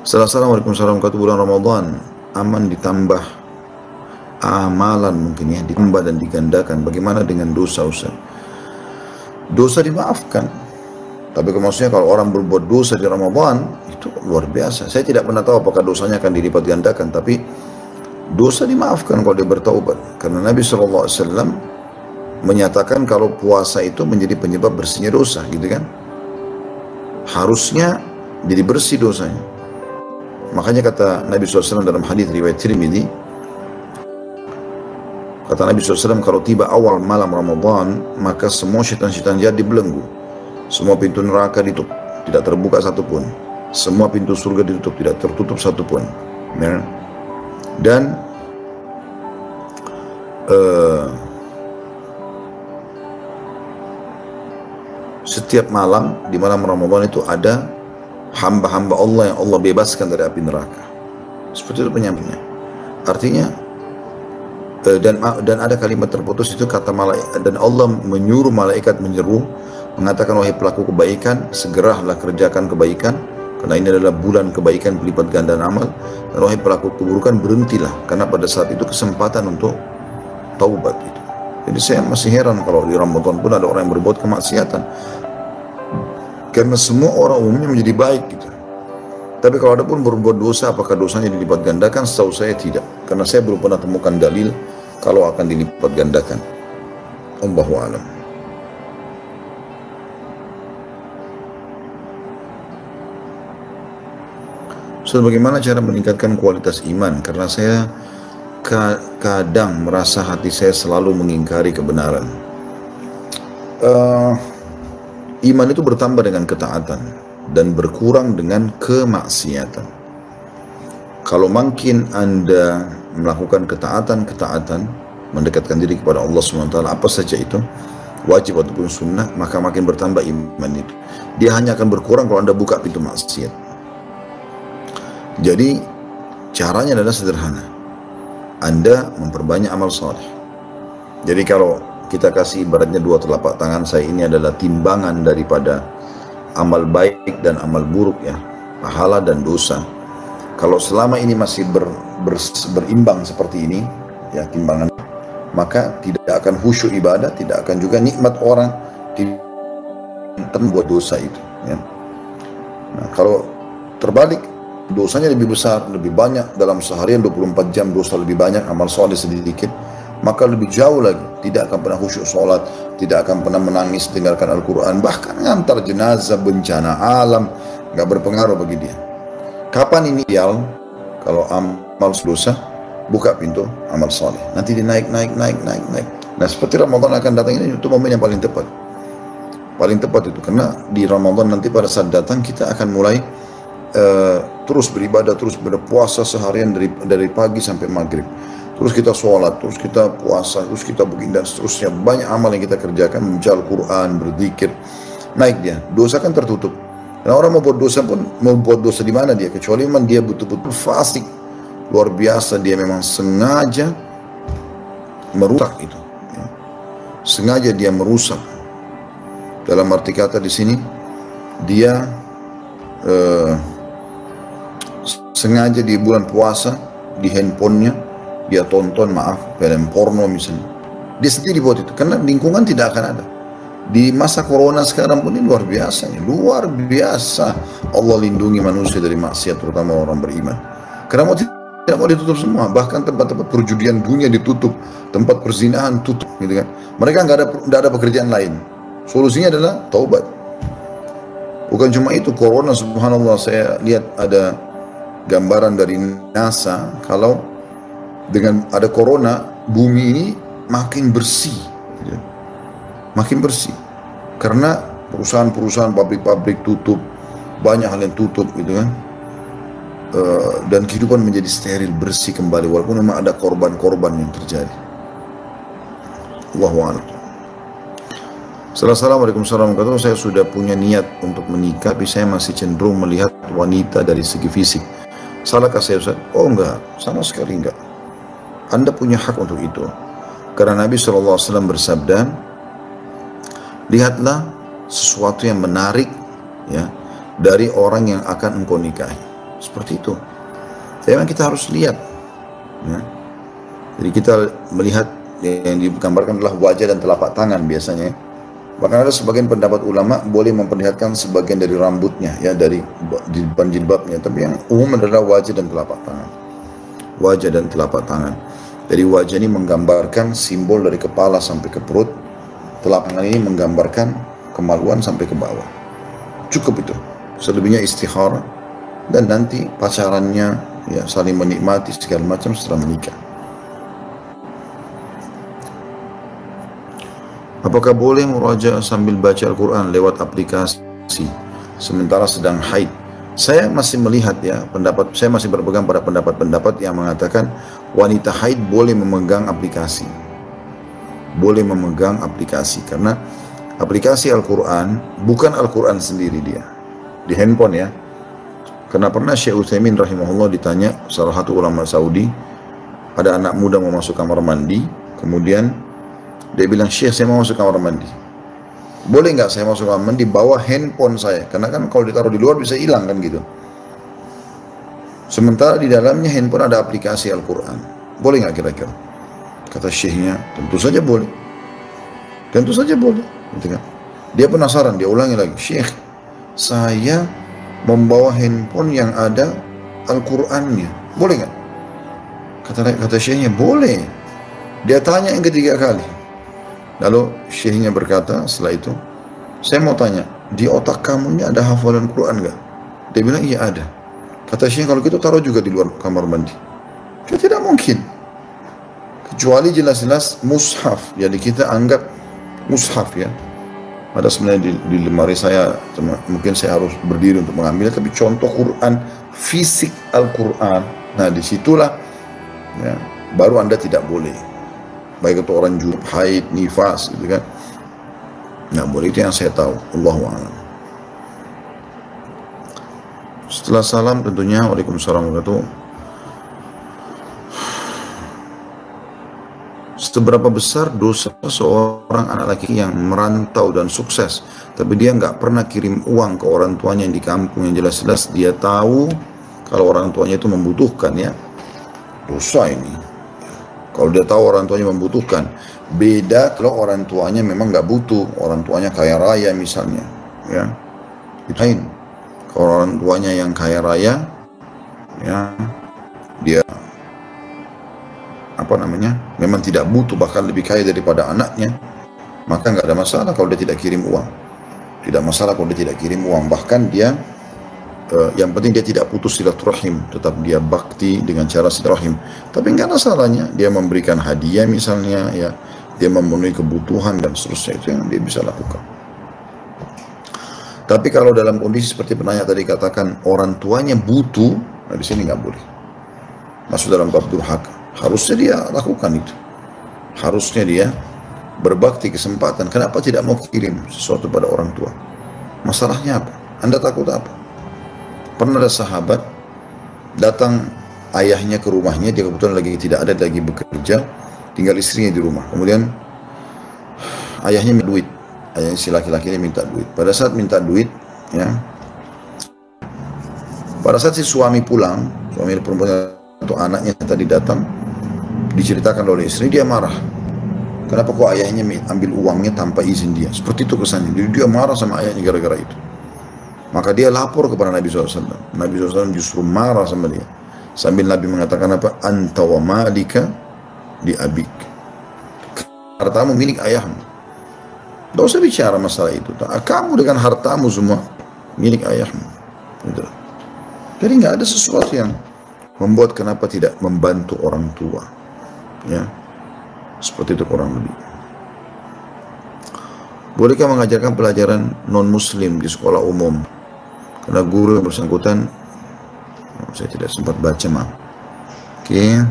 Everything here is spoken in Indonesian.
Assalamualaikum warahmatullahi wabarakatuh. Bulan Ramadan aman ditambah amalan mungkin ya, ditambah dan digandakan. Bagaimana dengan dosa Ustaz? Dosa dimaafkan. Tapi maksudnya kalau orang berbuat dosa di Ramadan itu luar biasa. Saya tidak pernah tahu apakah dosanya akan dilipat gandakan, tapi dosa dimaafkan kalau dia bertaubat. Karena Nabi SAW menyatakan kalau puasa itu menjadi penyebab bersihnya dosa, gitu kan? Harusnya jadi bersih dosanya. Makanya kata Nabi SAW dalam hadis riwayat Tirmidzi, kata Nabi SAW, kalau tiba awal malam Ramadan, maka semua syaitan-syaitan jahat dibelenggu. Semua pintu neraka ditutup, tidak terbuka satupun. Semua pintu surga ditutup, tidak tertutup satupun. Ya. Dan setiap malam, di malam Ramadan itu ada hamba-hamba Allah yang Allah bebaskan dari api neraka. Seperti itu penyampainya. Artinya, dan ada kalimat terputus itu kata malaikat, dan Allah menyuruh malaikat menyeru, mengatakan, wahai pelaku kebaikan, segeralah kerjakan kebaikan, karena ini adalah bulan kebaikan pelipat gandaan amal. Dan wahai pelaku keburukan, berhentilah, karena pada saat itu kesempatan untuk taubat itu. Jadi saya masih heran kalau di Ramadan pun ada orang yang berbuat kemaksiatan, karena semua orang umumnya menjadi baik gitu. Tapi kalau ada pun berbuat dosa, apakah dosanya dilipat gandakan? Setahu saya tidak, karena saya belum pernah temukan dalil kalau akan dilipat gandakan. Allahu a'lam. So, bagaimana cara meningkatkan kualitas iman? Karena saya kadang merasa hati saya selalu mengingkari kebenaran. Iman itu bertambah dengan ketaatan dan berkurang dengan kemaksiatan. Kalau makin Anda melakukan ketaatan, mendekatkan diri kepada Allah SWT, apa saja itu, wajib ataupun sunnah, maka makin bertambah iman itu. Dia hanya akan berkurang kalau Anda buka pintu maksiat. Jadi caranya adalah sederhana. Anda memperbanyak amal saleh. Jadi kalau kita kasih ibaratnya dua telapak tangan saya ini adalah timbangan daripada amal baik dan amal buruk ya, pahala dan dosa. Kalau selama ini masih berimbang seperti ini ya timbangan, maka tidak akan khusyuk ibadah, tidak akan juga nikmat orang membuat dosa itu ya. Nah, kalau terbalik, dosanya lebih besar, lebih banyak, dalam seharian 24 jam dosa lebih banyak, amal soleh sedikit, maka lebih jauh lagi, tidak akan pernah khusyuk sholat, tidak akan pernah menangis dengarkan Al-Quran, bahkan ngantar jenazah, bencana alam, nggak berpengaruh bagi dia. Kapan ini ideal? Kalau amal dosa, buka pintu amal soleh, nanti dia naik. Nah seperti Ramadan akan datang ini, itu momen yang paling tepat itu, karena di Ramadan nanti pada saat datang kita akan mulai terus beribadah, terus berpuasa seharian dari pagi sampai maghrib, terus kita sholat, terus kita puasa, terus kita begini dan seterusnya. Banyak amal yang kita kerjakan, membaca Al-Quran, berzikir, naik dia. Dosa kan tertutup. Dan orang mau buat dosa pun, mau buat dosa di mana dia, kecuali memang dia betul-betul fasik luar biasa, dia memang sengaja merusak itu ya. Sengaja dia merusak, dalam arti kata di sini dia sengaja di bulan puasa di handphonenya dia tonton film porno misalnya, dia sendiri buat itu, karena lingkungan tidak akan ada. Di masa corona sekarang pun ini luar biasa Allah lindungi manusia dari maksiat, terutama orang beriman, karena tidak mau ditutup semua, bahkan tempat-tempat perjudian dunia ditutup, tempat perzinahan tutup gitu kan. Mereka nggak ada pekerjaan lain, solusinya adalah taubat. Bukan cuma itu, corona subhanallah, saya lihat ada gambaran dari NASA, kalau dengan ada corona, bumi ini makin bersih, gitu. Makin bersih, karena perusahaan-perusahaan, pabrik-pabrik tutup, banyak hal yang tutup, gitu kan, dan kehidupan menjadi steril, bersih kembali, walaupun memang ada korban-korban yang terjadi. Allahu a'lam. Assalamualaikum warahmatullahi wabarakatuh. Saya sudah punya niat untuk menikah, tapi saya masih cenderung melihat wanita dari segi fisik. Salahkah saya Ustaz? Oh enggak, sama sekali enggak. Anda punya hak untuk itu. Karena Nabi SAW bersabda, lihatlah sesuatu yang menarik ya dari orang yang akan engkau nikahi. Seperti itu. Memang kita harus lihat. Ya. Jadi kita melihat yang digambarkan adalah wajah dan telapak tangan biasanya. Bahkan ada sebagian pendapat ulama boleh memperlihatkan sebagian dari rambutnya, ya, dari jilbabnya. Tapi yang umum adalah wajah dan telapak tangan. Wajah dan telapak tangan. Jadi wajah ini menggambarkan simbol dari kepala sampai ke perut. Telapak tangan ini menggambarkan kemaluan sampai ke bawah. Cukup itu. Selebihnya istikharah dan nanti pacarannya, ya, saling menikmati segala macam setelah menikah. Apakah boleh murajaah sambil baca Al-Quran lewat aplikasi sementara sedang haid? Saya masih melihat, ya, saya masih berpegang pada pendapat-pendapat yang mengatakan wanita haid boleh memegang aplikasi. Boleh memegang aplikasi karena aplikasi Al-Quran bukan Al-Quran sendiri dia. Di handphone, ya. Karena pernah Syekh Utsaimin rahimahullah ditanya salah satu ulama Saudi, ada anak muda mau masuk kamar mandi, kemudian dia bilang, Syekh, saya mau masuk kamar mandi. Boleh nggak saya masuk kamar mandi bawa handphone saya? Karena kan kalau ditaruh di luar bisa hilang kan gitu. Sementara di dalamnya handphone ada aplikasi Al-Quran. Boleh nggak kira-kira? Kata Syekhnya, tentu saja boleh. Tentu saja boleh. Gitu kan? Dia penasaran, dia ulangi lagi. Syekh, saya membawa handphone yang ada Al-Qurannya. Boleh nggak? Kata Syekhnya, boleh. Dia tanya yang ketiga kali. Lalu syekhnya berkata setelah itu, saya mau tanya, di otak kamu ini ada hafalan Quran nggak? Dia bilang, iya ada. Kata syekhnya, kalau gitu taruh juga di luar kamar mandi. Itu tidak mungkin. Kecuali jelas-jelas mushaf. Jadi kita anggap mushaf, ya. Ada sebenarnya di lemari saya, mungkin saya harus berdiri untuk mengambil, tapi contoh Quran, fisik Al-Quran. Nah, disitulah, ya, baru Anda tidak boleh. Baik itu orang junub, haid, nifas, gitu kan. Nggak boleh, itu yang saya tahu. Allahu a'lam. Setelah salam tentunya, waalaikumsalam warahmatullahi wabarakatuh. Seberapa besar dosa seorang anak laki yang merantau dan sukses, tapi dia nggak pernah kirim uang ke orang tuanya yang di kampung, yang jelas-jelas dia tahu kalau orang tuanya itu membutuhkan, ya. Dosa ini. Kalau dia tahu orang tuanya membutuhkan. Beda kalau orang tuanya memang nggak butuh, orang tuanya kaya raya misalnya, ya. Itu lain. Kalau orang tuanya yang kaya raya, ya, dia memang tidak butuh, bahkan lebih kaya daripada anaknya, maka nggak ada masalah kalau dia tidak kirim uang. Tidak masalah kalau dia tidak kirim uang. Bahkan dia yang penting dia tidak putus silaturahim, tetap dia bakti dengan cara silaturahim. Tapi nggak ada salahnya dia memberikan hadiah misalnya, ya, dia memenuhi kebutuhan dan seterusnya, itu yang dia bisa lakukan. Tapi kalau dalam kondisi seperti penanya tadi katakan orang tuanya butuh, nah di sini nggak boleh. Masuk dalam bab durhaka. Harusnya dia lakukan itu. Harusnya dia berbakti kesempatan. Kenapa tidak mau kirim sesuatu pada orang tua? Masalahnya apa? Anda takut apa? Pernah ada sahabat datang ayahnya ke rumahnya, dia kebetulan lagi tidak ada, lagi bekerja, tinggal istrinya di rumah. Kemudian ayahnya minta duit, ayahnya si laki-laki ini minta duit. Pada saat minta duit, ya, pada saat si suami pulang, suami perempuan atau anaknya tadi datang, diceritakan oleh istri, dia marah. Kenapa kok ayahnya ambil uangnya tanpa izin dia? Seperti itu kesannya. Jadi dia marah sama ayahnya gara-gara itu. Maka dia lapor kepada Nabi SAW. Nabi SAW justru marah sama dia. Sambil Nabi mengatakan apa? Anta wa malika di abik. Hartamu milik ayahmu. Tidak usah bicara masalah itu. Kamu dengan hartamu semua milik ayahmu. Jadi nggak ada sesuatu yang membuat kenapa tidak membantu orang tua. Ya, seperti itu kurang lebih. Bolehkah mengajarkan pelajaran non-muslim di sekolah umum? Karena guru yang bersangkutan, saya tidak sempat baca, maaf. Oke.